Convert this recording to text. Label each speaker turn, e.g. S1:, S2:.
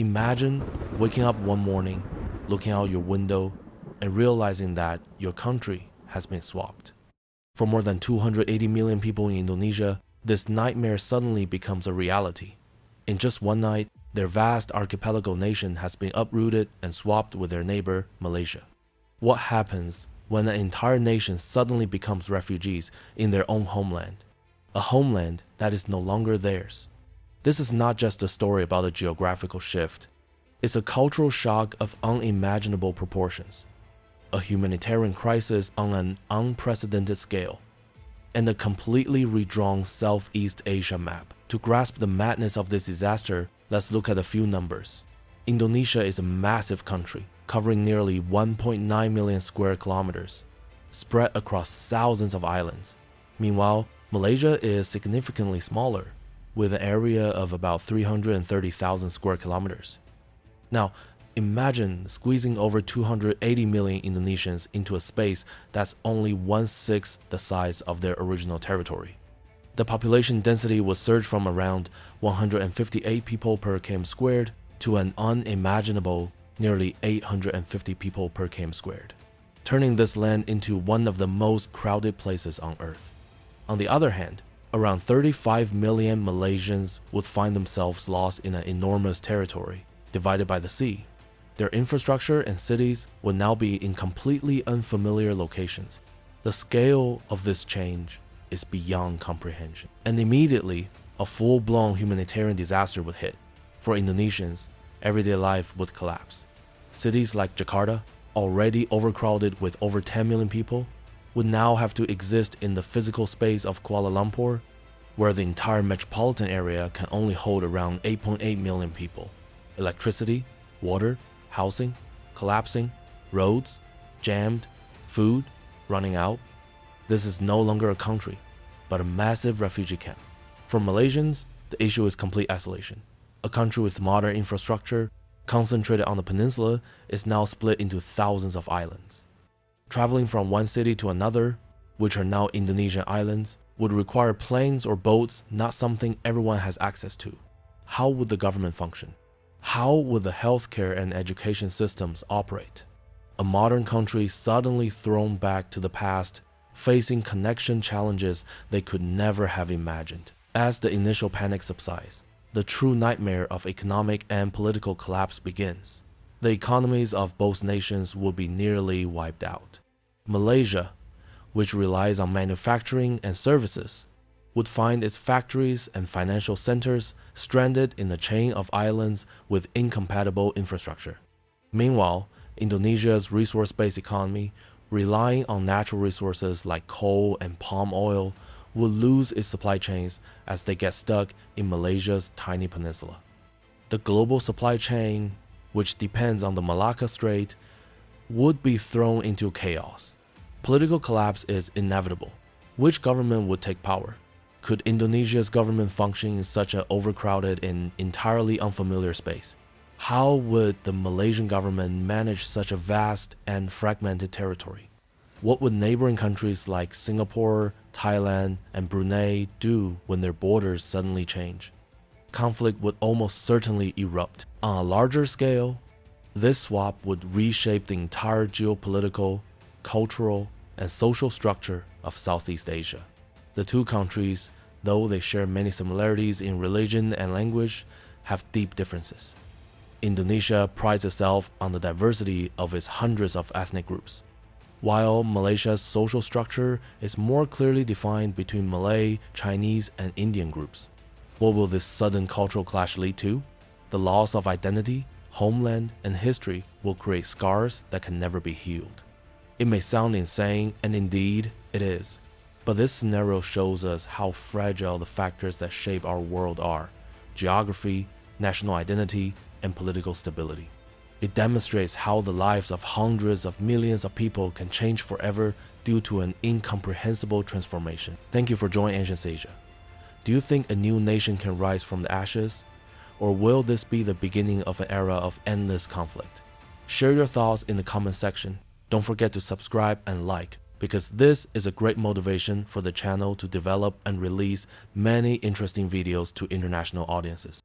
S1: Imagine waking up one morning, looking out your window, and realizing that your country has been swapped. For more than 280 million people in Indonesia, this nightmare suddenly becomes a reality. In just one night, their vast archipelago nation has been uprooted and swapped with their neighbor, Malaysia. What happens when an entire nation suddenly becomes refugees in their own homeland? A homeland that is no longer theirs. This is not just a story about a geographical shift. It's a cultural shock of unimaginable proportions, a humanitarian crisis on an unprecedented scale, and a completely redrawn Southeast Asia map. To grasp the madness of this disaster, let's look at a few numbers. Indonesia is a massive country, covering nearly 1.9 million square kilometers, spread across thousands of islands. Meanwhile, Malaysia is significantly smaller, with an area of about 330,000 square kilometers. Now, imagine squeezing over 280 million Indonesians into a space that's only 1/6 the size of their original territory. The population density would surge from around 158 people per km squared to an unimaginable nearly 850 people per km squared, turning this land into one of the most crowded places on Earth. On the other hand, around 35 million Malaysians would find themselves lost in an enormous territory, divided by the sea. Their infrastructure and cities would now be in completely unfamiliar locations. The scale of this change is beyond comprehension. And immediately, a full-blown humanitarian disaster would hit. For Indonesians, everyday life would collapse. Cities like Jakarta, already overcrowded with over 10 million people, would now have to exist in the physical space of Kuala Lumpur, where the entire metropolitan area can only hold around 8.8 million people. Electricity, water, housing, collapsing, roads, jammed, food, running out. This is no longer a country, but a massive refugee camp. For Malaysians, the issue is complete isolation. A country with modern infrastructure, concentrated on the peninsula, is now split into thousands of islands. Traveling from one city to another, which are now Indonesian islands, would require planes or boats, not something everyone has access to. How would the government function? How would the healthcare and education systems operate? A modern country suddenly thrown back to the past, facing connection challenges they could never have imagined. As the initial panic subsides, the true nightmare of economic and political collapse begins. The economies of both nations will be nearly wiped out. Malaysia, which relies on manufacturing and services, would find its factories and financial centers stranded in a chain of islands with incompatible infrastructure. Meanwhile, Indonesia's resource-based economy, relying on natural resources like coal and palm oil, will lose its supply chains as they get stuck in Malaysia's tiny peninsula. The global supply chain, which depends on the Malacca Strait, would be thrown into chaos. Political collapse is inevitable. Which government would take power? Could Indonesia's government function in such an overcrowded and entirely unfamiliar space? How would the Malaysian government manage such a vast and fragmented territory? What would neighboring countries like Singapore, Thailand, and Brunei do when their borders suddenly change? Conflict would almost certainly erupt. On a larger scale, this swap would reshape the entire geopolitical, cultural, and social structure of Southeast Asia. The two countries, though they share many similarities in religion and language, have deep differences. Indonesia prides itself on the diversity of its hundreds of ethnic groups, while Malaysia's social structure is more clearly defined between Malay, Chinese, and Indian groups. What will this sudden cultural clash lead to? The loss of identity, homeland, and history will create scars that can never be healed. It may sound insane, and indeed it is, but this scenario shows us how fragile the factors that shape our world are: geography, national identity, and political stability. It demonstrates how the lives of hundreds of millions of people can change forever due to an incomprehensible transformation. Thank you for joining Ancient Asia. Do you think a new nation can rise from the ashes? Or will this be the beginning of an era of endless conflict? Share your thoughts in the comment section. Don't forget to subscribe and like, because this is a great motivation for the channel to develop and release many interesting videos to international audiences.